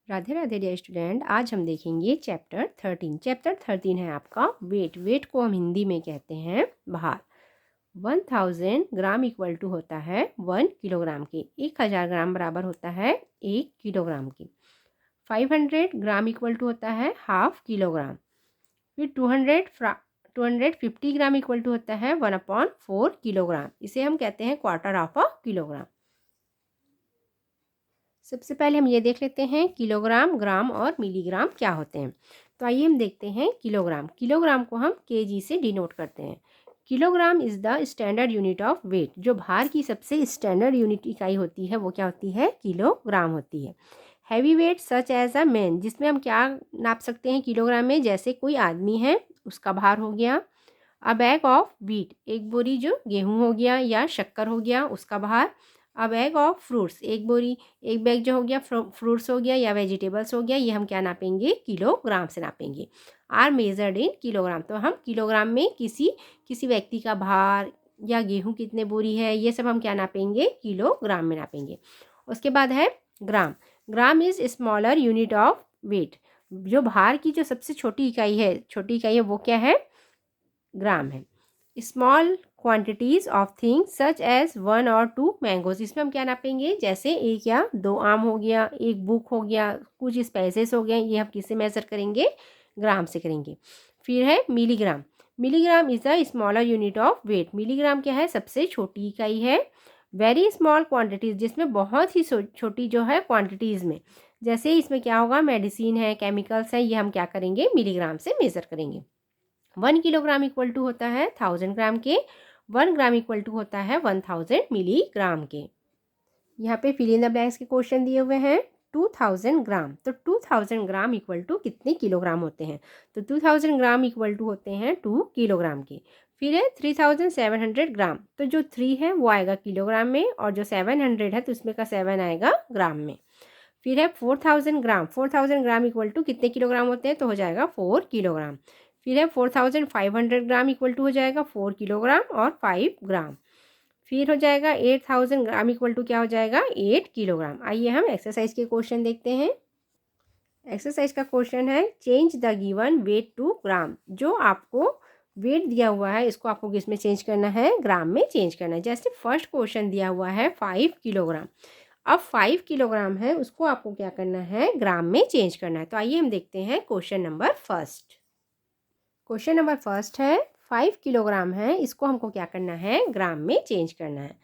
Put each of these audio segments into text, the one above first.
Radhe Radhe dear student, आज हम देखेंगे चैप्टर 13। चैप्टर 13 है आपका वेट। वेट को हम हिंदी में कहते हैं भार। 1000 ग्राम इक्वल टू होता है 1 किलोग्राम के। 1000 ग्राम बराबर होता है 1 किलोग्राम के। 500 ग्राम इक्वल टू होता है हाफ किलोग्राम। फिर 250 ग्राम इक्वल टू होता है 1/4 किलोग्राम। इसे हम कहते हैं क्वार्टर ऑफ अ किलोग्राम। सबसे पहले हम ये देख लेते हैं किलोग्राम, ग्राम और मिलीग्राम क्या होते हैं। तो आइए हम देखते हैं किलोग्राम। किलोग्राम को हम केजी से डिनोट करते हैं। Kilogram is the standard unit of weight. जो भार की सबसे स्टैंडर्ड यूनिट इकाई होती है वो क्या होती है? किलोग्राम होती है। Heavy weight such as a man, जिसमें हम क्या नाप सकते हैं किलोग्राम में? जैसे कोई आदमी है उसका भार हो गया। अ बैग ऑफ व्हीट, एक बोरी जो गेहूँ हो गया या शक्कर हो गया उसका भार। अ बैग ऑफ फ्रूट्स, एक बोरी, एक बैग जो हो गया फ्रूट्स हो गया या वेजिटेबल्स हो गया, ये हम क्या नापेंगे? किलोग्राम से नापेंगे। Are measured in kilogram. तो हम किलोग्राम में किसी व्यक्ति का भार या गेहूँ कितने बोरी है ये सब हम क्या नापेंगे? किलोग्राम में नापेंगे। उसके बाद है gram. Gram is smaller unit of weight. जो भार की जो सबसे छोटी इकाई है वो क्या है? ग्राम है। Small quantities of things such as 1 और 2 मैंगोज, इसमें हम क्या नापेंगे? जैसे 1 या 2 आम हो गया, एक बुक हो गया, कुछ स्पाइसेस हो गए, ये हम किससे मेजर करेंगे? ग्राम से करेंगे। फिर है milligram. Milligram is the smaller unit of weight. Milligram क्या है? सबसे छोटी इकाई है। वेरी स्मॉल क्वांटिटीज, जिसमें बहुत ही छोटी जो है क्वांटिटीज में, जैसे इसमें क्या होगा? मेडिसिन है, केमिकल्स है, ये हम क्या करेंगे? मिलीग्राम से मेजर करेंगे। 1 किलोग्राम इक्वल टू होता है 1000 ग्राम के। 1 ग्राम इक्वल टू होता है 1000 मिलीग्राम के। यहाँ पे फिल इन द ब्लैंक्स के क्वेश्चन दिए हुए हैं। 2000 ग्राम, तो 2000 ग्राम इक्वल टू कितने किलोग्राम होते हैं? तो 2000 ग्राम इक्वल टू होते हैं 2 किलोग्राम के। फिर है 3700 ग्राम, तो जो 3 है वो आएगा किलोग्राम में, और जो 700 है तो उसमें का 7 आएगा ग्राम में। फिर है 4000 ग्राम। 4000 ग्राम इक्वल टू कितने किलोग्राम होते हैं? तो हो जाएगा 4 किलोग्राम। फिर है 4500 ग्राम इक्वल टू हो जाएगा 4 किलोग्राम और 5 ग्राम। फिर हो जाएगा 8000 ग्राम इक्वल टू क्या हो जाएगा? 8 किलोग्राम। आइए हम एक्सरसाइज के क्वेश्चन देखते हैं। एक्सरसाइज का क्वेश्चन है change the given weight to gram. जो आपको वेट दिया हुआ है इसको आपको किस में चेंज करना है? ग्राम में चेंज करना है। जैसे फर्स्ट क्वेश्चन दिया हुआ है 5 किलोग्राम। अब 5 किलोग्राम है उसको आपको क्या करना है? ग्राम में चेंज करना है। तो आइए हम देखते हैं question number first. Question number first है 5 किलोग्राम है, इसको हमको क्या करना है? ग्राम में चेंज करना है।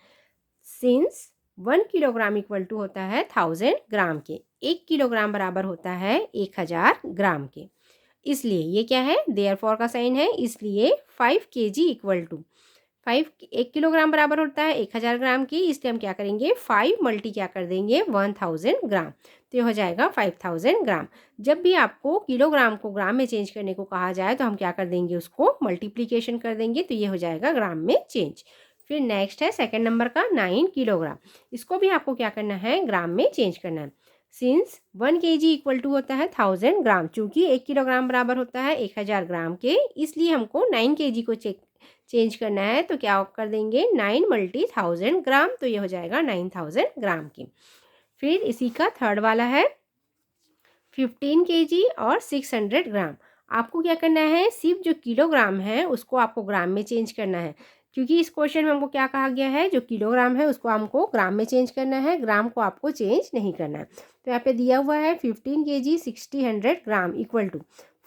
सिंस 1 किलोग्राम इक्वल टू होता है 1000 ग्राम के। 1 किलोग्राम बराबर होता है 1000 ग्राम के, इसलिए ये क्या है? देयरफॉर का साइन है, इसलिए 5 kg इक्वल टू 1 किलोग्राम बराबर होता है 1000 ग्राम की, इसलिए हम क्या करेंगे? 5 मल्टी क्या कर देंगे? 1000 ग्राम, तो ये हो जाएगा 5000 ग्राम। जब भी आपको किलोग्राम को ग्राम में चेंज करने को कहा जाए तो हम क्या कर देंगे? उसको मल्टीप्लीकेशन कर देंगे, तो ये हो जाएगा ग्राम में चेंज। फिर नेक्स्ट है सेकंड नंबर का 9 किलोग्राम। इसको भी आपको क्या करना है? ग्राम में चेंज करना है। सिंस 1 kg इक्वल टू होता है 1000 ग्राम, चूँकि 1 किलोग्राम बराबर होता है 1000 ग्राम के, इसलिए हमको 9 kg को चेंज करना है। तो क्या कर देंगे? 9 मल्टी 1000 ग्राम, तो ये हो जाएगा 9000 ग्राम की। फिर इसी का थर्ड वाला है 15 kg और 600 ग्राम। आपको क्या करना है? सिर्फ जो किलोग्राम है उसको आपको ग्राम में चेंज करना है, क्योंकि इस क्वेश्चन में हमको क्या कहा गया है? जो किलोग्राम है उसको हमको ग्राम में चेंज करना है, ग्राम को आपको चेंज नहीं करना है। तो यहाँ पे दिया हुआ है 15 kg 600 gram equal to,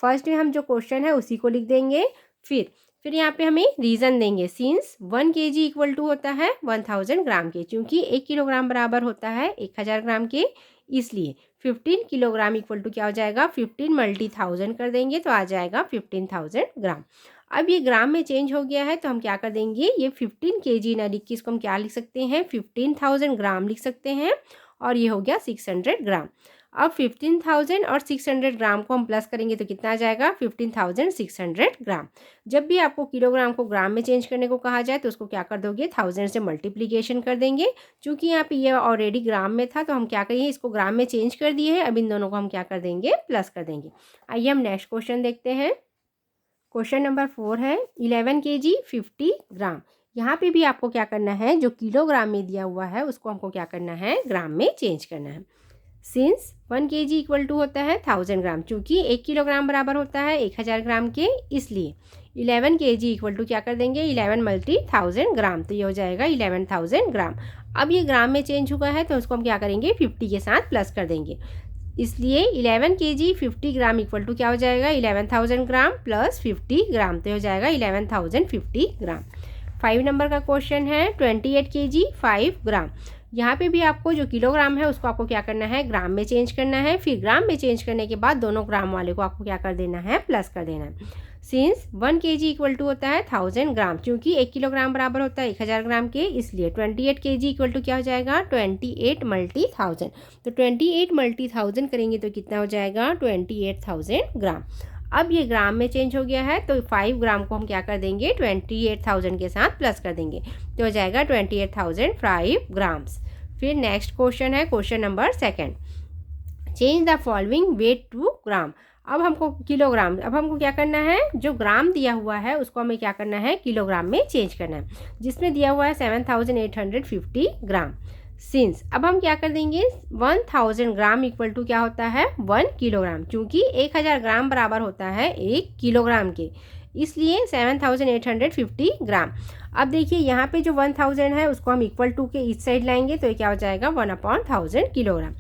first में हम जो क्वेश्चन है उसी को लिख देंगे। फिर यहाँ पे हमें रीज़न देंगे। सिंस 1 kg इक्वल टू होता है 1000 ग्राम के, क्योंकि 1 किलोग्राम बराबर होता है 1000 ग्राम के, इसलिए 15 किलोग्राम इक्वल टू क्या हो जाएगा? 15 मल्टी 1000 कर देंगे तो आ जाएगा 15000 ग्राम। अब ये ग्राम में चेंज हो गया है तो हम क्या कर देंगे? ये 15 kg ना लिख के इसको हम क्या लिख सकते हैं? 15000 ग्राम लिख सकते हैं, और ये हो गया 600 ग्राम। अब 15000 और 600 ग्राम को हम प्लस करेंगे तो कितना आ जाएगा? 15600 ग्राम। जब भी आपको किलोग्राम को ग्राम में चेंज करने को कहा जाए तो उसको क्या कर दोगे? 1000 से मल्टीप्लीकेशन कर देंगे। चूँकि यहाँ पे ये ऑलरेडी ग्राम में था तो हम क्या करेंगे? इसको ग्राम में चेंज कर दिए हैं, अब इन दोनों को हम क्या कर देंगे? प्लस कर देंगे। आइए हम नेक्स्ट क्वेश्चन देखते हैं। क्वेश्चन नंबर 4 है 11 kg 50 ग्राम। यहाँ पे भी आपको क्या करना है? जो किलोग्राम में दिया हुआ है उसको हमको क्या करना है? ग्राम में चेंज करना है। सिंस 1 kg इक्वल टू होता है 1000 ग्राम, चूँकि 1 किलोग्राम बराबर होता है 1000 ग्राम के, इसलिए 11 kg इक्वल टू क्या कर देंगे 11 मल्टी 1000 ग्राम, तो ये हो जाएगा 11,000 ग्राम। अब ये ग्राम में चेंज हुआ है तो उसको हम क्या करेंगे 50 के साथ प्लस कर देंगे, इसलिए 11 kg 50 ग्राम इक्वल टू क्या हो जाएगा 11,000 ग्राम प्लस 50 ग्राम, तो हो जाएगा 11,050 ग्राम। 5 नंबर का क्वेश्चन है 28 kg 5 ग्राम। यहाँ पे भी आपको जो किलोग्राम है उसको आपको क्या करना है ग्राम में चेंज करना है, फिर ग्राम में चेंज करने के बाद दोनों ग्राम वाले को आपको क्या कर देना है प्लस कर देना है। सिंस 1 kg इक्वल टू होता है 1000 ग्राम, क्योंकि 1 किलोग्राम बराबर होता है 1000 ग्राम के, इसलिए 28 kg इक्वल टू क्या हो जाएगा 28 मल्टी 1000, तो 28 मल्टी 1000 करेंगे तो कितना हो जाएगा 28,000 ग्राम। अब ये ग्राम में चेंज हो गया है तो 5 ग्राम को हम क्या कर देंगे 28,000 के साथ प्लस कर देंगे, तो हो जाएगा 28,005 ग्राम्स। फिर नेक्स्ट क्वेश्चन है question number 2, change the following weight to gram. अब हमको किलोग्राम, अब हमको क्या करना है जो ग्राम दिया हुआ है उसको हमें क्या करना है किलोग्राम में चेंज करना है, जिसमें दिया हुआ है 7,850 ग्राम। सिंस अब हम क्या कर देंगे 1000 ग्राम इक्वल टू क्या होता है 1 किलोग्राम, क्योंकि 1000 ग्राम बराबर होता है 1 किलोग्राम के, इसलिए 7,850 ग्राम। अब देखिए यहाँ पे जो 1000 है उसको हम इक्वल टू के इस साइड लाएंगे तो ये क्या हो जाएगा 1/1000 किलोग्राम।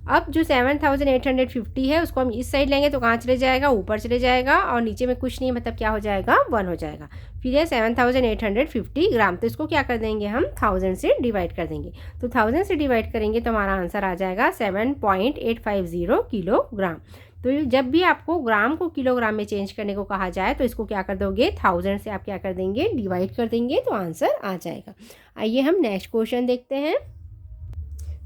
अब जो 7,850 है उसको हम इस साइड लेंगे तो कहाँ चले जाएगा ऊपर चले जाएगा, और नीचे में कुछ नहीं है मतलब क्या हो जाएगा 1 हो जाएगा। फिर है 7,850 ग्राम, तो इसको क्या कर देंगे हम 1000 से डिवाइड कर देंगे, तो 1000 से डिवाइड करेंगे तो हमारा आंसर आ जाएगा 7.850 किलोग्राम। तो जब भी आपको ग्राम को किलोग्राम में चेंज करने को कहा जाए तो इसको क्या कर दोगे 1000 से आप क्या कर देंगे डिवाइड कर देंगे, तो आंसर आ जाएगा। आइए हम नेक्स्ट क्वेश्चन देखते हैं।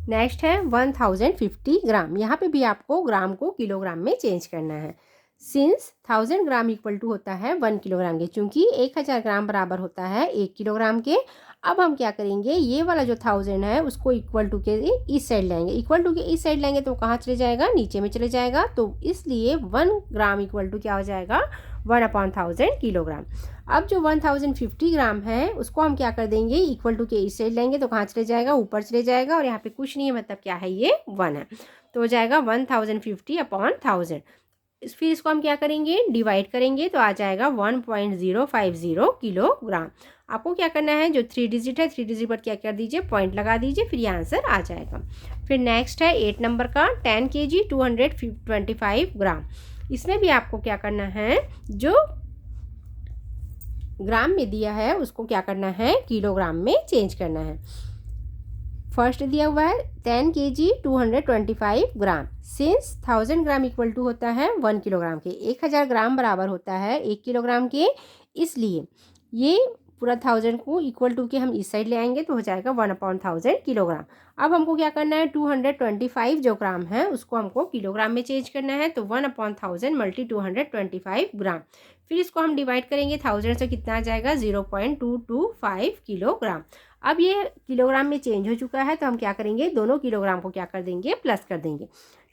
नेक्स्ट है 1050 ग्राम। यहाँ पे भी आपको ग्राम को किलोग्राम में चेंज करना है। सिंस 1000 ग्राम इक्वल टू होता है 1 किलोग्राम के, चूँकि 1000 ग्राम बराबर होता है 1 किलोग्राम के। अब हम क्या करेंगे ये वाला जो 1000 है उसको इक्वल टू के इस साइड लाएंगे, इक्वल टू के इस साइड लाएंगे तो कहाँ चले जाएगा नीचे में चले जाएगा, तो इसलिए 1 ग्राम इक्वल टू क्या हो जाएगा 1/1000 किलोग्राम। अब जो 1050 ग्राम है उसको हम क्या कर देंगे इक्वल टू के इस साइड लेंगे तो कहाँ चले जाएगा ऊपर चले जाएगा, और यहाँ पे कुछ नहीं है मतलब क्या है ये 1 है, तो हो जाएगा 1050/1000। फिर इसको हम क्या करेंगे डिवाइड करेंगे तो आ जाएगा 1.050 किलोग्राम। आपको क्या करना है जो 3 डिजिट है 3 डिजिट पर क्या कर दीजिए पॉइंट लगा दीजिए, फिर ये आंसर आ जाएगा। फिर नेक्स्ट है 8 नंबर का 10 kg 225 ग्राम। इसमें भी आपको क्या करना है जो ग्राम में दिया है उसको क्या करना है किलोग्राम में चेंज करना है। फर्स्ट दिया हुआ है 10 kg 225 gram. Since 1000 gram equal to होता है 1 किलोग्राम के, 1000 ग्राम बराबर होता है 1 किलोग्राम के, इसलिए ये पूरा 1000 को इक्वल टू के हम इस साइड ले आएंगे तो हो जाएगा 1/1000 किलोग्राम। अब हमको क्या करना है 225 जो ग्राम है उसको हमको किलोग्राम में चेंज करना है, तो 1/1000 मल्टी 225 ग्राम। फिर इसको हम डिवाइड करेंगे 1000 से, कितना आ जाएगा 0.225 किलोग्राम। अब ये किलोग्राम में चेंज हो चुका है तो हम क्या करेंगे दोनों किलोग्राम को क्या कर देंगे प्लस कर देंगे।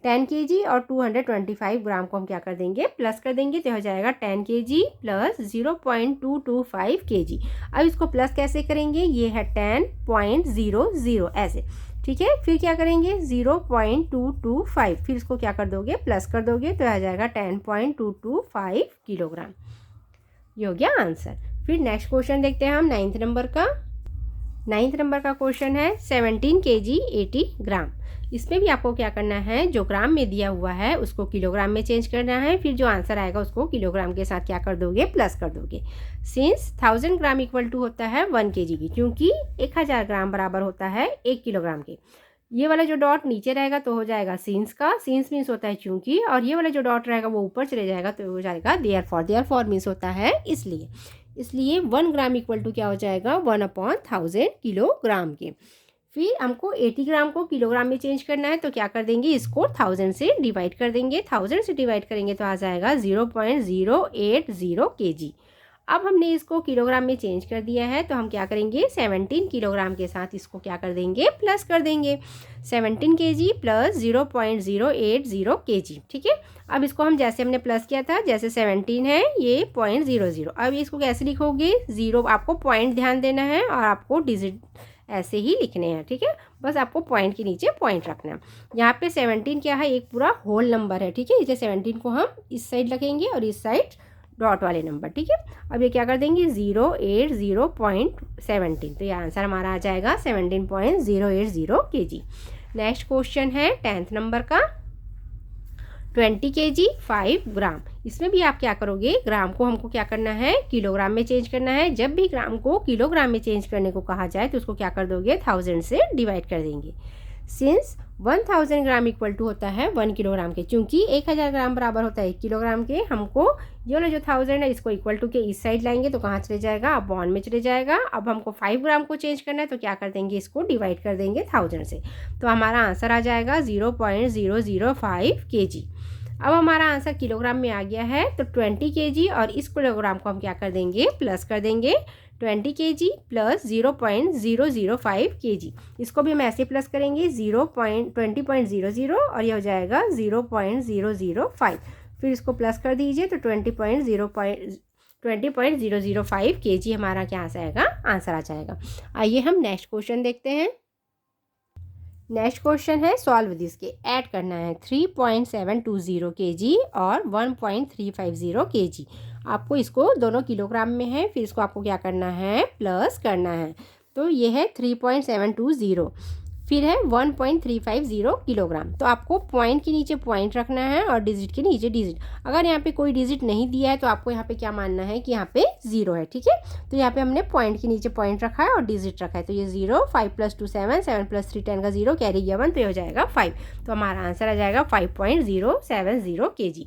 10 kg और 225 ग्राम को हम क्या कर देंगे प्लस कर देंगे, तो हो जाएगा 10 kg प्लस 0.225 kg। अब इसको प्लस कैसे करेंगे ये है 10.00 ऐसे, ठीक है। फिर क्या करेंगे 0.225, फिर इसको क्या कर दोगे प्लस कर दोगे तो आ जाएगा 10.225 किलोग्राम। ये हो गया आंसर। फिर नेक्स्ट क्वेश्चन देखते हैं हम 9th नंबर का। 9th नंबर का क्वेश्चन है 17 kg 80 ग्राम। इसमें भी आपको क्या करना है जो ग्राम में दिया हुआ है उसको किलोग्राम में चेंज करना है, फिर जो आंसर आएगा उसको किलोग्राम के साथ क्या कर दोगे प्लस कर दोगे। सिंस 1000 ग्राम इक्वल टू होता है 1 kg की, क्योंकि 1000 ग्राम बराबर होता है 1 किलोग्राम के। ये वाला जो डॉट नीचे रहेगा तो हो जाएगा सिंस का, सिंस मीन्स होता है क्योंकि, और ये वाला जो डॉट रहेगा वो ऊपर चले जाएगा तो हो जाएगा देयरफॉर मीन्स होता है इसलिए 1 ग्राम इक्वल टू क्या हो जाएगा 1/1000 किलोग्राम के। फिर हमको 80 ग्राम को किलोग्राम में चेंज करना है तो क्या कर देंगे इसको 1000 से डिवाइड कर देंगे, 1000 से डिवाइड करेंगे तो आ जाएगा 0.080 kg। अब हमने इसको किलोग्राम में चेंज कर दिया है तो हम क्या करेंगे 17 किलोग्राम के साथ इसको क्या कर देंगे प्लस कर देंगे, 17 kg प्लस 0.080 kg, ठीक है। अब इसको हम जैसे हमने प्लस किया था, जैसे 17 है ये 0.00, अब इसको कैसे लिखोगे 0, आपको पॉइंट ध्यान देना है और आपको डिजिट ऐसे ही लिखने हैं, ठीक है। बस आपको पॉइंट के नीचे पॉइंट रखना है। यहाँ पे 17 क्या है, एक पूरा होल नंबर है, ठीक है। इसे 17 को हम इस साइड रखेंगे और इस साइड डॉट वाले नंबर, ठीक है। अब ये क्या कर देंगे 080.17, तो ये आंसर हमारा आ जाएगा 17.080 kg। नेक्स्ट क्वेश्चन है 10th नंबर का 20 kg 5 ग्राम। इसमें भी आप क्या करोगे, ग्राम को हमको क्या करना है, किलोग्राम में चेंज करना है। जब भी ग्राम को किलोग्राम में चेंज करने को कहा जाए तो उसको क्या कर दोगे, 1000 से डिवाइड कर देंगे। सिंस 1000 ग्राम इक्वल टू होता है 1 किलोग्राम के, चूंकि 1000 ग्राम बराबर होता है 1 किलोग्राम के, हमको ये वाला जो 1000 है इसको इक्वल टू के इस साइड लाएंगे तो कहाँ चले जाएगा, अपॉन में चले जाएगा। अब हमको 5 ग्राम को चेंज करना है तो क्या कर देंगे, इसको डिवाइड कर देंगे 1000 से, तो हमारा आंसर आ जाएगा 0.005 kg। अब हमारा आंसर किलोग्राम में आ गया है, तो 20 kg और इस किलोग्राम को हम क्या कर देंगे, प्लस कर देंगे। 20 kg प्लस 0.005 kg, इसको भी हम ऐसे प्लस करेंगे 20.00 और यह हो जाएगा 0.005। फिर इसको प्लस कर दीजिए तो 20.005 kg हमारा क्या आएगा, आंसर आ जाएगा। आइए हम नेक्स्ट क्वेश्चन देखते हैं। नेक्स्ट क्वेश्चन है सॉल्व दिस के, ऐड करना है 3.720 kg और 1.350 kg। आपको इसको दोनों किलोग्राम में है, फिर इसको आपको क्या करना है, प्लस करना है। तो ये है 3.720, फिर है 1.350 किलोग्राम। तो आपको पॉइंट के नीचे पॉइंट रखना है और डिजिट के नीचे डिजिट। अगर यहाँ पे कोई डिजिट नहीं दिया है तो आपको यहाँ पे क्या मानना है कि यहाँ पे 0 है, ठीक है। तो यहाँ पे हमने पॉइंट के नीचे पॉइंट रखा है और डिजिट रखा है, तो ये 0, 5 + 2 7, 7 + 3 10 का 0, कैरी गया 1, तो ये हो जाएगा 5। तो हमारा आंसर आ जाएगा 5.070 kg।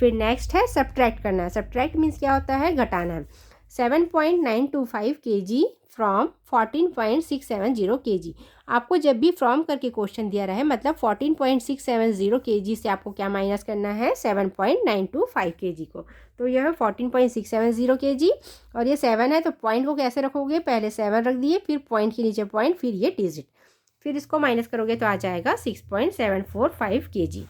फिर नेक्स्ट है सब्ट्रैक्ट करना है। सब्ट्रैक्ट मीन्स क्या होता है, घटाना है। 7.925 kg फ्रॉम 14.670 kg। आपको जब भी फ्रॉम करके क्वेश्चन दिया रहे, मतलब 14.670 kg से आपको क्या माइनस करना है, 7.925 kg को। तो यह 14.670 kg और ये 7 है, तो पॉइंट को कैसे रखोगे, पहले 7 रख दिए, फिर पॉइंट के नीचे पॉइंट, फिर ये डिजिट, फिर इसको माइनस करोगे तो आ जाएगा 6.745 kg।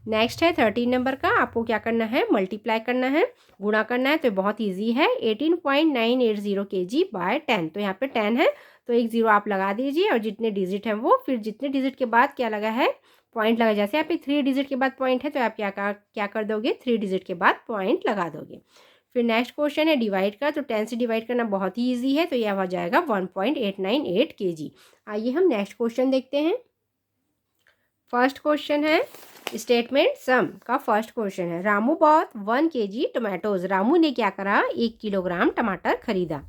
नेक्स्ट है 13 नंबर का, आपको क्या करना है, मल्टीप्लाई करना है, गुणा करना है। तो बहुत इजी है, 18.980 kg बाय 10। तो यहाँ पे 10 है तो एक 0 आप लगा दीजिए और जितने डिजिट हैं वो, फिर जितने डिजिट के बाद क्या लगा है, पॉइंट लगा। जैसे यहाँ पे 3 डिजिट के बाद पॉइंट है तो आप क्या कर दोगे, 3 डिजिट के बाद पॉइंट लगा दोगे। फिर नेक्स्ट क्वेश्चन है डिवाइड का, तो 10 से डिवाइड करना बहुत ही ईजी है, तो यह हो जाएगा 1.898 kg। आइए हम नेक्स्ट क्वेश्चन देखते हैं। फर्स्ट क्वेश्चन है स्टेटमेंट सम का फर्स्ट क्वेश्चन है, Ramu bought 1 kg tomatoes. Ramu ने क्या करा, 1 किलोग्राम टमाटर खरीदा।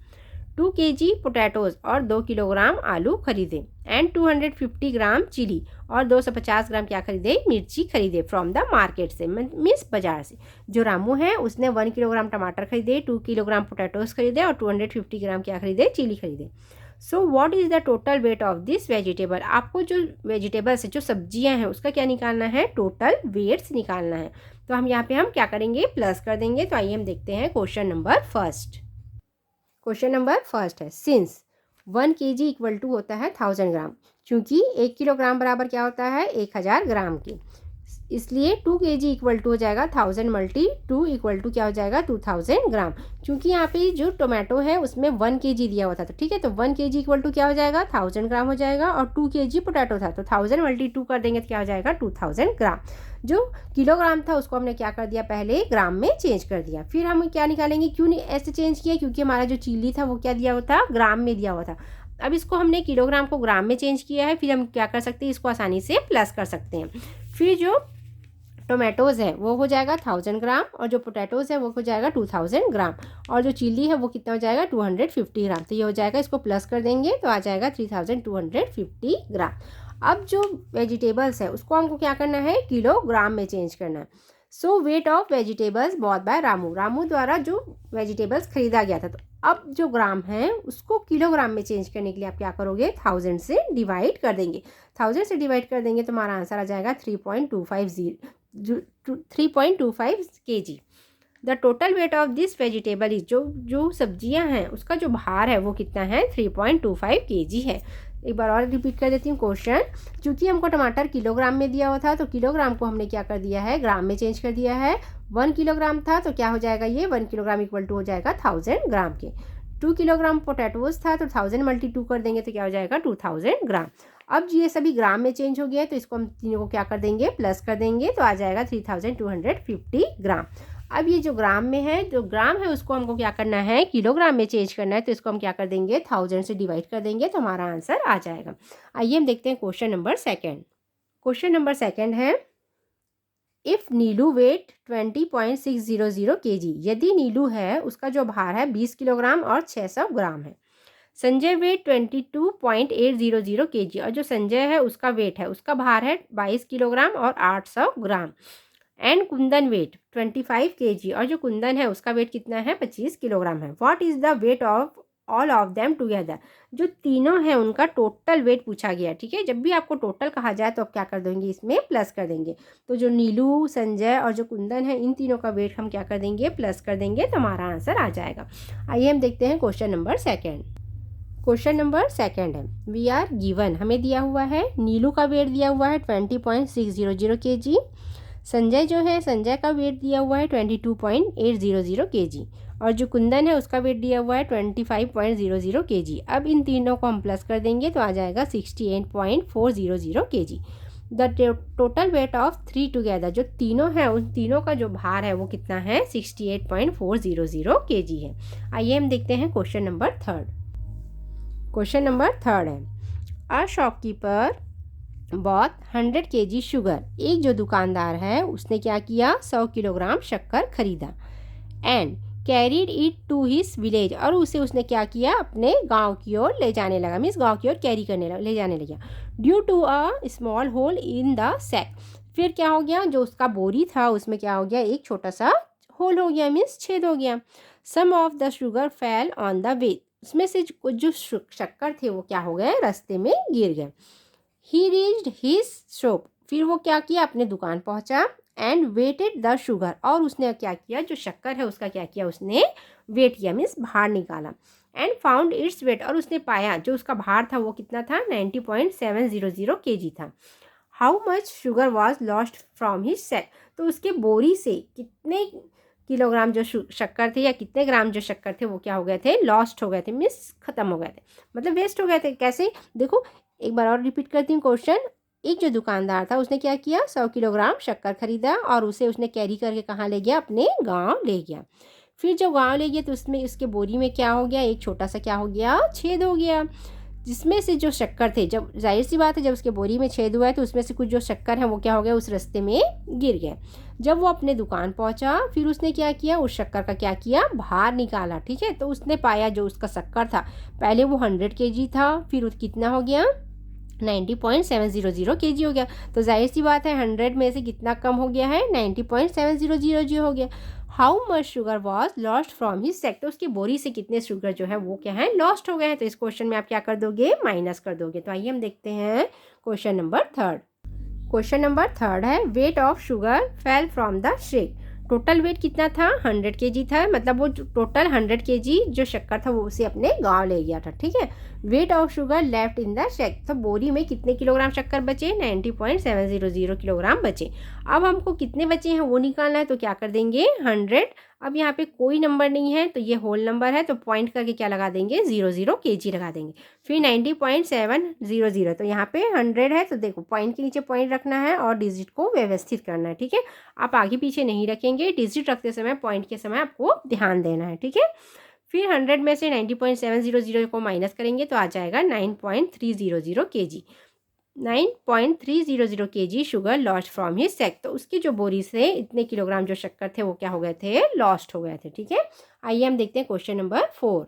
2 kg पोटैटोज और 2 किलोग्राम आलू खरीदे। एंड 250 ग्राम चिली और 250 ग्राम क्या खरीदे, मिर्ची खरीदे फ्रॉम द मार्केट से, मीन्स बाजार से। जो रामू है उसने 1 किलोग्राम टमाटर खरीदे, 2 किलोग्राम पोटैटोज खरीदे और 250 ग्राम क्या खरीदे, चिली खरीदे। So what is the total weight of this vegetable. आपको जो वेजिटेबल्स है, जो सब्जियां हैं, उसका क्या निकालना है, टोटल वेट्स निकालना है। तो हम यहाँ पे हम क्या करेंगे, प्लस कर देंगे। तो आइए हम देखते हैं question number first. Question number first है, सिंस 1 kg इक्वल टू होता है 1000 ग्राम, क्योंकि 1 किलोग्राम बराबर क्या होता है, 1000 ग्राम के, इसलिए 2 kg इक्वल टू हो जाएगा 1000 × 2 इक्वल टू क्या हो जाएगा 2000 ग्राम। क्योंकि यहाँ पे जो टोमेटो है उसमें 1 kg दिया हुआ था, तो ठीक है, तो 1 kg इक्वल टू क्या हो जाएगा 1000 ग्राम हो जाएगा, और 2 kg पोटैटो था तो 1000 × 2 कर देंगे तो क्या हो जाएगा 2000 ग्राम। जो किलोग्राम था उसको हमने क्या कर दिया, पहले ग्राम में चेंज कर दिया। फिर हम क्या निकालेंगे, क्यों ऐसे चेंज किया, क्योंकि हमारा जो चिली था वो क्या दिया हुआ था, ग्राम में दिया हुआ था। अब इसको हमने किलोग्राम को ग्राम में चेंज किया है, फिर हम क्या कर सकते हैं, इसको आसानी से प्लस कर सकते हैं। फिर जो टोमेटोज़ है वो हो जाएगा 1000 ग्राम और जो पोटैटोज़ है वो हो जाएगा 2000 ग्राम और जो चिली है वो कितना हो जाएगा 250 ग्राम। तो ये हो जाएगा, इसको प्लस कर देंगे तो आ जाएगा 3250 ग्राम। अब जो वेजिटेबल्स है उसको हमको क्या करना है, किलोग्राम में चेंज करना है। So weight of vegetables bought by Ramu, Ramu द्वारा जो वेजिटेबल्स खरीदा गया था। तो अब जो ग्राम है उसको किलोग्राम में चेंज करने के लिए आप क्या करोगे, 1000 से डिवाइड कर देंगे। 1000 से डिवाइड कर देंगे तो हमारा आंसर आ जाएगा 3.25 kg। The total weight of this vegetable is, जो सब्जियां हैं उसका जो भार है वो कितना है 3.25 kg है। एक बार और रिपीट कर देती हूँ क्वेश्चन। चूंकि हमको टमाटर किलोग्राम में दिया हुआ था तो किलोग्राम को हमने क्या कर दिया है, ग्राम में चेंज कर दिया है। 1 किलोग्राम था तो क्या हो जाएगा, ये 1 किलोग्राम इक्वल टू हो जाएगा 1000 ग्राम के। 2 किलोग्राम पोटैटोज था तो 1000 मल्टी 2 कर देंगे तो क्या हो जाएगा 2000 ग्राम। अब ये सभी ग्राम में चेंज हो गया है तो इसको हम तीनों को क्या कर देंगे प्लस कर देंगे तो आ जाएगा 3250 ग्राम। अब ये जो ग्राम में है, जो ग्राम है उसको हमको क्या करना है किलोग्राम में चेंज करना है, तो इसको हम क्या कर देंगे 1000 से डिवाइड कर देंगे तो हमारा आंसर आ जाएगा। आइए हम देखते हैं question number second. Question number second है इफ़ नीलू वेट 20.600 kg, यदि नीलू है उसका जो भार है 20 किलोग्राम और 600 ग्राम है। संजय वेट 22.800 kg, और जो संजय है उसका वेट है, उसका भार है 22 किलोग्राम और 800 ग्राम। एंड कुंदन वेट 25 kg, और जो कुंदन है उसका वेट कितना है 25 किलोग्राम है। What is the weight of all of them together, जो तीनों हैं उनका टोटल वेट पूछा गया। ठीक है, जब भी आपको टोटल कहा जाए तो आप क्या कर देंगे इसमें प्लस कर देंगे। तो जो नीलू, संजय और जो कुंदन है इन तीनों का वेट हम क्या कर देंगे प्लस कर देंगे तो हमारा आंसर आ जाएगा। आइए हम देखते हैं question number second. Question number second है वी आर गिवन, हमें दिया हुआ है नीलू का वेट दिया हुआ है 20.600 kg, संजय जो है संजय का वेट दिया हुआ है 22.800 kg, और जो कुंदन है उसका वेट दिया हुआ है 25.00 kg। अब इन तीनों को हम प्लस कर देंगे तो आ जाएगा 68.400 kg। The total weight of three together, जो तीनों हैं उन तीनों का जो भार है वो कितना है 68.400 kg है। आइए हम देखते हैं question number third. Question number third है a shopkeeper bought 100 kg sugar, एक जो दुकानदार है उसने क्या किया 100 किलोग्राम शक्कर खरीदा। And carried it to his village, और उसने क्या किया अपने गांव की ओर ले जाने लगा, मीन्स गांव की ओर कैरी करने लगा, ले जाने लगा। Due to a small hole in the sack, फिर क्या हो गया जो उसका बोरी था उसमें क्या हो गया एक छोटा सा होल हो गया, मीन्स छेद हो गया। Some of the sugar fell on the way, उसमें से जो शक्कर थे वो क्या हो गए रास्ते में गिर गए। ही रीच्ड हिज शॉप, फिर वो क्या किया अपने दुकान पहुंचा। एंड वेटेड द शुगर, और उसने क्या किया जो शक्कर है उसका क्या किया उसने वेट किया, मीन्स भार निकाला। एंड फाउंड इट्स वेट, और उसने पाया जो उसका भार था वो कितना था 90.700 kg था। How much sugar was lost from his set, तो उसके बोरी से कितने किलोग्राम जो शक्कर थे या कितने ग्राम जो शक्कर थे वो क्या हो गए थे लॉस्ट हो गए थे, मीन्स खत्म हो गए थे, मतलब वेस्ट हो गए थे। कैसे देखो एक बार और रिपीट करती हूँ क्वेश्चन। एक जो दुकानदार था उसने क्या किया 100 किलोग्राम शक्कर खरीदा और उसे उसने कैरी करके कहाँ ले गया अपने गांव ले गया। फिर जब गांव ले गया तो उसमें उसके बोरी में क्या हो गया एक छोटा सा क्या हो गया छेद हो गया, जिसमें से जो शक्कर थे, जब जाहिर सी बात है जब उसके बोरी में छेद हुआ है तो उसमें से कुछ जो शक्कर है वो क्या हो गया उस रास्ते में गिर गया। जब वो अपने दुकान पहुंचा फिर उसने क्या किया उस शक्कर का क्या किया भार निकाला। ठीक है, तो उसने पाया जो उसका शक्कर था पहले वो 100 kg था, फिर कितना हो गया 90.700 kg हो गया। तो जाहिर सी बात है 100 में से कितना कम हो गया है 90.700 हो गया। How much sugar was lost from his sack, तो उसकी बोरी से कितने शुगर जो है वो क्या है लॉस्ट हो गए हैं। तो इस क्वेश्चन में आप क्या कर दोगे माइनस कर दोगे। तो आइए हम देखते हैं question number third. Question number third है weight of sugar fell from the sack, total weight कितना था 100 kg था, मतलब वो टोटल 100 kg जो शक्कर था वो उसे अपने गांव ले गया था। ठीक है, weight of sugar left in the shake, तो बोरी में कितने किलोग्राम शक्कर बचे 90.700 किलोग्राम बचे। अब हमको कितने बचे हैं वो निकालना है, तो क्या कर देंगे 100। अब यहाँ पे कोई नंबर नहीं है तो ये होल नंबर है, तो पॉइंट करके क्या लगा देंगे 00 kg लगा देंगे। फिर 90.700, तो यहाँ पे 100 है तो देखो पॉइंट के नीचे पॉइंट रखना है और डिजिट को व्यवस्थित करना है। ठीक है, आप आगे पीछे नहीं रखेंगे, डिजिट रखते समय पॉइंट के समय आपको ध्यान देना है। ठीक है, फिर 100 में से 90.700 को माइनस करेंगे तो आ जाएगा 9.300 kg। 9.300 kg sugar lost from his sack, तो उसकी जो बोरी से इतने किलोग्राम जो शक्कर थे वो क्या हो गए थे लॉस्ट हो गए थे। ठीक है, आइए हम देखते हैं question number 4।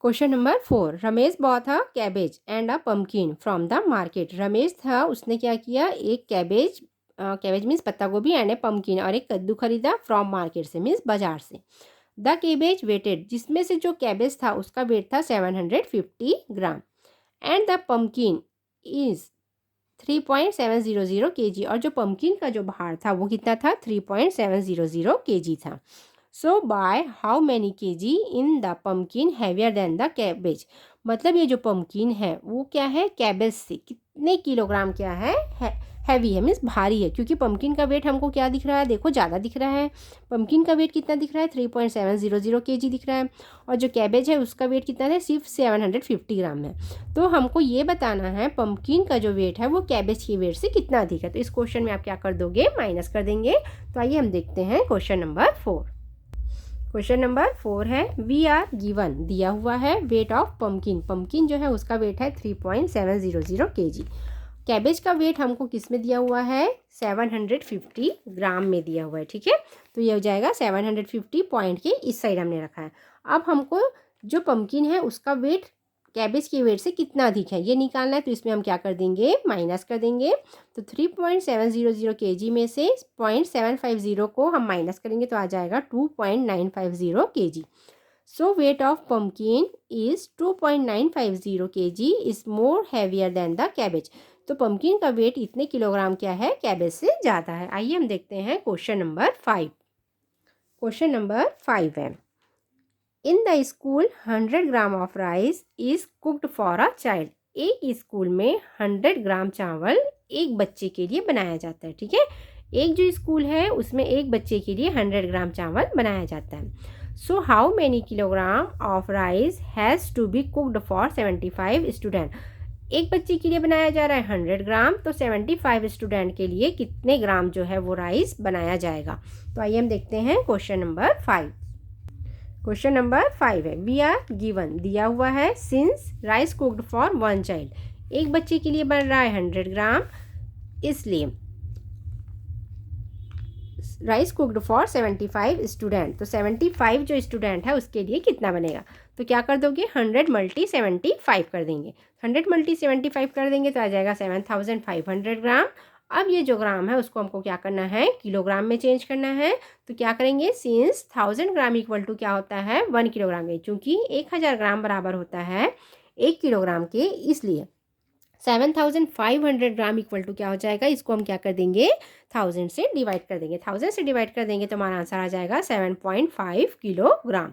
Question number 4, Ramesh bought a cabbage and a pumpkin from the market, Ramesh था उसने क्या किया एक कैबेज, कैबेज मीन्स पत्ता गोभी, एंड ए पम्पकिन और एक कद्दू खरीदा फ्रॉम मार्केट से मीन्स बाजार से। द कैबेज वेटेड, जिसमें से जो कैबेज था उसका वेट था 750 gram, and the pumpkin is 3.700 kg, और जो पम्पकिन का जो भार था वो कितना था 3.700 kg था। So by how many kg in the pumpkin heavier than the cabbage, मतलब ये जो पम्पकिन है वो क्या है कैबेज से कितने किलोग्राम क्या है हैवी है, मीन्स भारी है, क्योंकि पम्पकिन का वेट हमको क्या दिख रहा है, देखो ज़्यादा दिख रहा है। पम्पकिन का वेट कितना दिख रहा है, 3.700 kg दिख रहा है, और जो कैबेज है उसका वेट कितना है, सिर्फ 750 ग्राम है। तो हमको ये बताना है पम्पकिन का जो वेट है वो कैबेज के वेट से कितना अधिक है। तो इस क्वेश्चन में आप क्या कर दोगे, माइनस कर देंगे। तो आइए हम देखते हैं क्वेश्चन नंबर 4। क्वेश्चन नंबर 4 है, वी आर गिवन, दिया हुआ है वेट ऑफ पम्पकिन। पम्पकिन जो है उसका वेट है 3.700 kg। कैबेज का वेट हमको किस में दिया हुआ है, 750 ग्राम में दिया हुआ है, ठीक है। तो ये हो जाएगा 750 पॉइंट के इस साइड हमने रखा है। अब हमको जो पम्पकिन है उसका वेट कैबेज के वेट से कितना अधिक है ये निकालना है। तो इसमें हम क्या कर देंगे, माइनस कर देंगे। तो 3.700 kg में से 0.750 को हम माइनस करेंगे तो आ जाएगा 2.950 kg। So weight of pumpkin is 2.950 kg is more heavier than the cabbage। तो पम्पकिन का वेट इतने किलोग्राम क्या है, कैबेज से ज़्यादा है। आइए हम देखते हैं क्वेश्चन नंबर 5। क्वेश्चन नंबर 5 है, in the school 100 gram of rice is cooked for a child. एक स्कूल में 100 ग्राम चावल एक बच्चे के लिए बनाया जाता है, ठीक है। एक जो स्कूल है उसमें एक बच्चे के लिए 100 ग्राम चावल बनाया जाता है। So how many kilogram of rice has to be cooked for 75 student. एक बच्चे के लिए बनाया जा रहा है 100 ग्राम, तो 75 स्टूडेंट के लिए कितने ग्राम जो है वो राइस बनाया जाएगा। तो आइए हम देखते हैं क्वेश्चन नंबर 5। क्वेश्चन नंबर 5 है, वी आर गिवन, दिया हुआ है, since rice cooked for 1 child, एक बच्चे के लिए बन रहा है 100 ग्राम, इसलिए राइस कुक्ड फॉर 75 स्टूडेंट। तो 75 जो स्टूडेंट है उसके लिए कितना बनेगा। तो क्या कर दोगे, 100 मल्टी 75 कर देंगे। 100 मल्टी 75 कर देंगे तो आ जाएगा 7500 ग्राम। अब ये जो ग्राम है उसको हमको क्या करना है, किलोग्राम में चेंज करना है। तो क्या करेंगे, सिंस 1000 ग्राम इक्वल टू क्या होता है, 1 किलोग्राम में, चूँकि 1000 ग्राम बराबर होता है 1 किलोग्राम के, इसलिए 7500 ग्राम इक्वल टू क्या हो जाएगा, इसको हम क्या कर देंगे, 1000 से डिवाइड कर देंगे। 1000 से डिवाइड कर देंगे तो हमारा आंसर आ जाएगा 7.5 kilogram.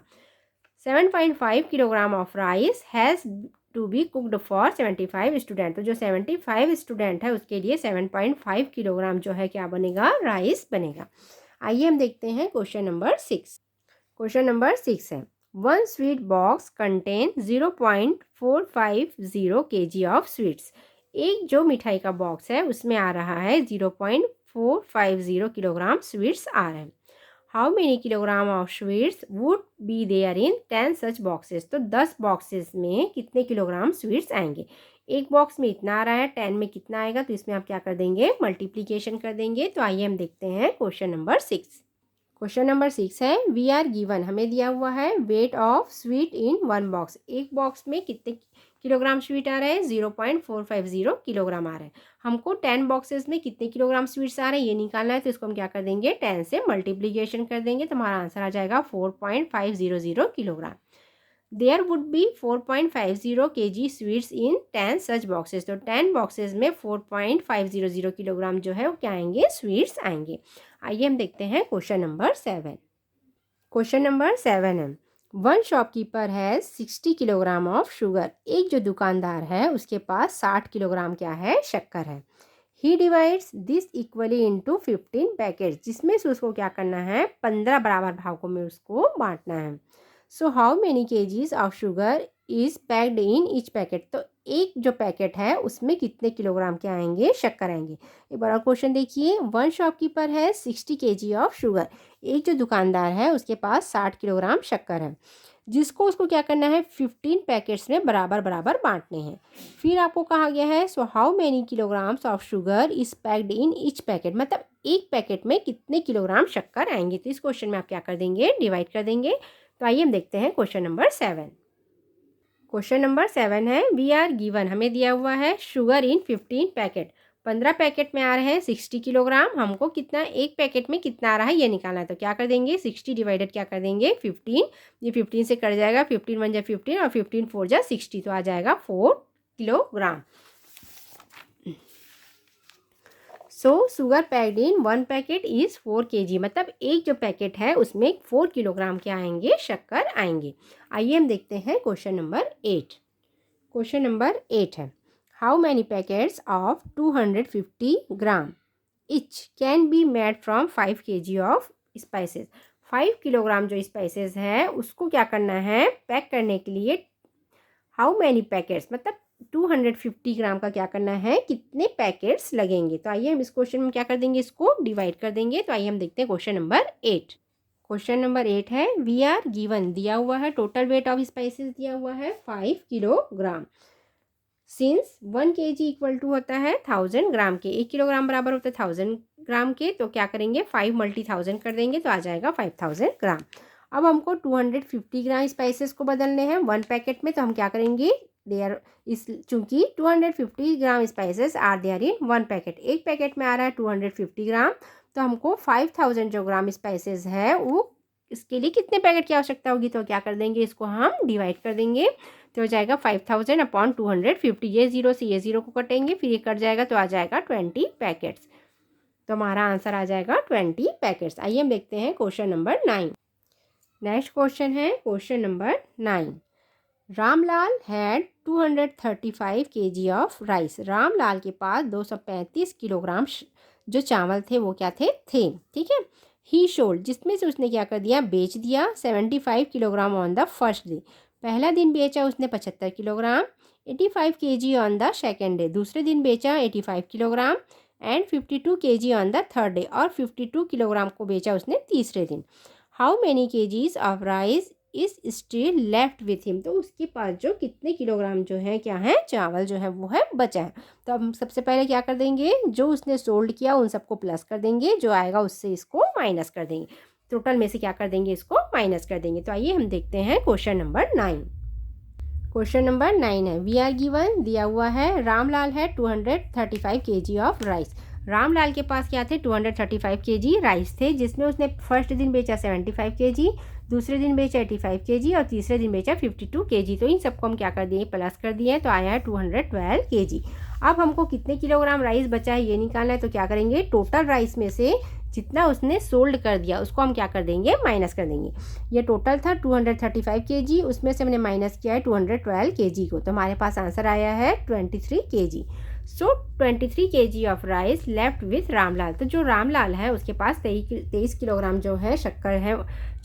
7.5 kilogram of rice has to be cooked for 75 student. तो जो 75 स्टूडेंट है उसके लिए 7.5 किलोग्राम जो है क्या बनेगा, राइस बनेगा। आइए हम देखते हैं क्वेश्चन नंबर 6। क्वेश्चन नंबर 6 है, 1 sweet box contain 0.450 kg of sweets. एक जो मिठाई का बॉक्स है उसमें आ रहा है 0.450 किलोग्राम स्वीट्स आ रहे हैं। How many kilogram of sweets would be there in 10 such boxes. तो 10 बॉक्सेस में कितने किलोग्राम स्वीट्स आएंगे। एक बॉक्स में इतना आ रहा है, 10 में कितना आएगा, तो इसमें आप क्या कर देंगे, मल्टीप्लीकेशन कर देंगे। तो आइए हम देखते हैं क्वेश्चन नंबर 6। क्वेश्चन नंबर 6 है, वी आर गिवन, हमें दिया हुआ है weight of sweet in 1 box. एक बॉक्स में कितने किलोग्राम स्वीट आ रहे हैं, 0.450 किलोग्राम आ रहे हैं। हमको 10 बॉक्सेस में कितने किलोग्राम स्वीट्स आ रहे हैं ये निकालना है। तो इसको हम क्या कर देंगे, 10 से मल्टीप्लीकेशन कर देंगे तो हमारा आंसर आ जाएगा 4.500 kilogram. There would be 4.50 kg sweets in 10 such boxes. तो 10 बॉक्सेस में 4.500 किलोग्राम जो है वो क्या आएंगे, स्वीट्स आएंगे। आइए हम देखते हैं क्वेश्चन नंबर 7। क्वेश्चन नंबर 7 है, 1 शॉपकीपर है 60 किलोग्राम ऑफ शुगर। एक जो दुकानदार है उसके पास 60 किलोग्राम क्या है, शक्कर है। He divides this equally into 15 packet, जिसमें से उसको क्या करना है, 15 बराबर भागों में उसको बांटना है। So how many KGs of sugar is packed in each packet. तो एक जो पैकेट है उसमें कितने किलोग्राम के आएंगे, शक्कर आएंगे। एक बार और क्वेश्चन देखिए, 1 शॉपकीपर है 60 kg ऑफ शुगर। एक जो दुकानदार है उसके पास 60 किलोग्राम शक्कर है, जिसको उसको क्या करना है, 15 पैकेट्स में बराबर बराबर बांटने हैं। फिर आपको कहा गया है, so how many kilograms of sugar is packed in each packet, मतलब एक पैकेट में कितने किलोग्राम शक्कर आएंगे। तो इस क्वेश्चन में आप क्या कर देंगे, डिवाइड कर देंगे। तो आइए हम देखते हैं क्वेश्चन नंबर 7। क्वेश्चन नंबर 7 है, वी आर गिवन, हमें दिया हुआ है शुगर इन 15 पैकेट। 15 पैकेट में आ रहे हैं 60 किलोग्राम। हमको कितना, एक पैकेट में कितना आ रहा है ये निकालना है। तो क्या कर देंगे, 60 डिवाइडेड क्या कर देंगे 15। ये 15 से कट जाएगा, 15 1 जा 15 और 15 4 जा 60, तो आ जाएगा 4 kilogram. So sugar packed in 1 packet is 4 kg, मतलब एक जो पैकेट है उसमें 4 किलोग्राम के आएंगे, शक्कर आएंगे। आइए हम देखते हैं क्वेश्चन नंबर 8। क्वेश्चन नंबर 8 है, how many packets of 250 gram etch can be made from 5 kg of spices. 5 kilogram जो स्पाइसेस है उसको क्या करना है, पैक करने के लिए हाउ मैनी पैकेट्स मतलब 250 ग्राम का क्या करना है, कितने पैकेट्स लगेंगे। तो आइए हम इस क्वेश्चन में क्या कर देंगे, इसको डिवाइड कर देंगे। तो आइए हम देखते हैं क्वेश्चन नंबर 8। क्वेश्चन नंबर 8 है वी आर गिवन, दिया हुआ है टोटल वेट ऑफ स्पाइसेस दिया हुआ है 5 kilogram. Since 1 kg equal to होता है 1000 ग्राम के, 1 किलोग्राम बराबर होता है 1000 ग्राम के। तो क्या करेंगे 5 × 1000 कर देंगे तो आ जाएगा 5000 ग्राम। अब हमको 250 ग्राम स्पाइसेस को बदलने हैं 1 पैकेट में। तो हम क्या करेंगे, देयर इस चूंकि 250 gram spices are there in 1 packet, एक पैकेट में आ रहा है 250 ग्राम। तो हमको 5000 जो ग्राम स्पाइसेस है वो इसके लिए कितने पैकेट की आवश्यकता होगी। तो क्या कर देंगे, इसको हम डिवाइड कर देंगे। तो हो जाएगा 5000 अपॉन 250, ये 0 से ये 0 को कटेंगे, फिर ये कट जाएगा तो आ जाएगा 20 पैकेट्स। तो हमारा आंसर आ जाएगा 20 पैकेट्स। आइए हम देखते हैं क्वेश्चन नंबर 9। नेक्स्ट क्वेश्चन है question number 9। Ramlal had 235 kg of rice. Ramlal के पास 235 किलोग्राम जो चावल थे वो क्या थे, ठीक है। ही शोल्ड जिसमें से उसने क्या कर दिया, बेच दिया 75 kilogram on the first day, पहला दिन बेचा उसने 75 kilogram. 85 kg on the second day, दूसरे दिन बेचा 85 kilogram. And 52 kg on the third day, और 52 किलोग्राम को बेचा उसने तीसरे दिन। How many kgs of rice is still left with him. तो उसके पास जो कितने किलोग्राम जो है क्या है, चावल जो है वो है बचा है। तो अब हम सबसे पहले क्या कर देंगे, जो उसने सोल्ड किया उन सबको प्लस कर देंगे, जो आएगा उससे इसको माइनस कर देंगे। टोटल में से क्या कर देंगे, इसको माइनस कर देंगे। तो आइए हम देखते हैं क्वेश्चन नंबर 9। क्वेश्चन नंबर 9 है वी आर गिवन, दिया हुआ है रामलाल है 235 kg ऑफ राइस। रामलाल के पास क्या थे, 235 kg राइस थे, जिसमें उसने फर्स्ट दिन बेचा 75 kg, दूसरे दिन बेचा 85 kg और तीसरे दिन बेचा 52 kg। तो इन सबको हम क्या कर दिए, प्लस कर दिए, तो आया है 212 kg। अब हमको कितने किलोग्राम राइस बचा है ये निकालना है। तो क्या करेंगे, टोटल राइस में से जितना उसने सोल्ड कर दिया उसको हम क्या कर देंगे, माइनस कर देंगे। ये टोटल था 235 kg, उसमें से हमने माइनस किया है 212 kg को। तो हमारे पास आंसर आया है 23 kg। So 23 kg of rice left with Ramlal. तो जो रामलाल है उसके पास 23 किलोग्राम जो है शक्कर है,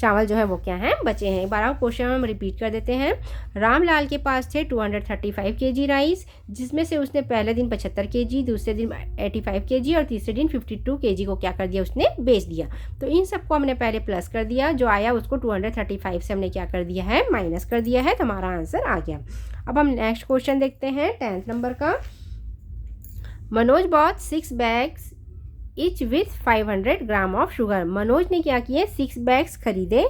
चावल जो है वो क्या है, बचे हैं। एक बार और क्वेश्चन हम रिपीट कर देते हैं। रामलाल के पास थे 235 kg राइस, जिसमें से उसने पहले दिन 75 kg, दूसरे दिन 85 kg और तीसरे दिन 52 kg को क्या कर दिया, उसने बेच दिया। तो इन सबको हमने पहले प्लस कर दिया, जो आया उसको 235 से हमने क्या कर दिया है, माइनस कर दिया है। तो हमारा आंसर आ गया। अब हम नेक्स्ट क्वेश्चन देखते हैं 10th नंबर का। Manoj bought 6 bags each with 500 gram of sugar. Manoj ने क्या किए, 6 बैग्स खरीदे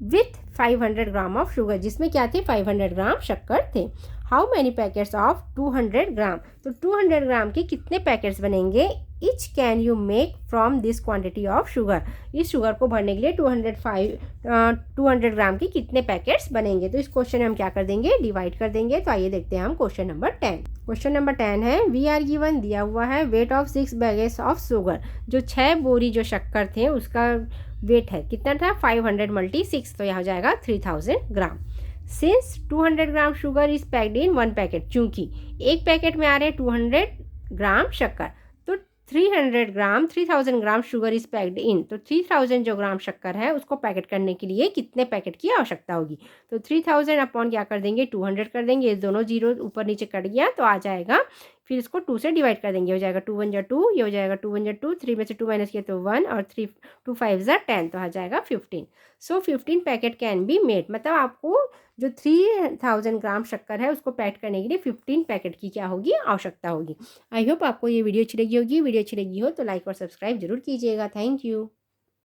विथ 500 ग्राम ऑफ शुगर, जिसमें क्या थे, 500 ग्राम शक्कर थे। हाउ मैनी पैकेट्स ऑफ 200 ग्राम। तो 200 ग्राम के कितने पैकेट्स बनेंगे, etch can you make from this quantity of sugar. इस शुगर को भरने के लिए 200 ग्राम के कितने पैकेट्स बनेंगे। तो इस क्वेश्चन में हम क्या कर देंगे, डिवाइड कर देंगे। तो आइए देखते हैं हम क्वेश्चन नंबर 10। क्वेश्चन नंबर 10 है वी आर गिवन, दिया हुआ है वेट ऑफ 6 बैगेस ऑफ शुगर। जो 6 बोरी जो शक्कर थे उसका वेट है कितना था, 500 × 6, तो यहाँ हो जाएगा 3000 gram. Since 200 gram sugar is packed in 1 packet, चूंकि एक पैकेट में आ रहे हैं 200 ग्राम शक्कर, तो 3000 ग्राम शुगर इज पैक्ड इन। तो 3000 जो ग्राम शक्कर है उसको पैकेट करने के लिए कितने पैकेट की आवश्यकता होगी। तो 3000 अपॉन क्या कर देंगे, 200 कर देंगे, ये दोनों जीरो ऊपर नीचे कट गया तो आ जाएगा। फिर इसको 2 से डिवाइड कर देंगे, हो जाएगा 2 × 1 = 2, ये हो जाएगा 2 × 1 = 2, 3 में से 2 माइनस किया तो 1 और 3 2 5 = 10, तो आ जाएगा 15। सो 15 पैकेट कैन बी मेड। मतलब आपको जो 3000 ग्राम शक्कर है उसको पैक करने के लिए 15 पैकेट की क्या होगी, आवश्यकता होगी। आई होप आपको ये वीडियो अच्छी लगी होगी। वीडियो अच्छी लगी हो तो लाइक और सब्सक्राइब जरूर कीजिएगा। Thank you.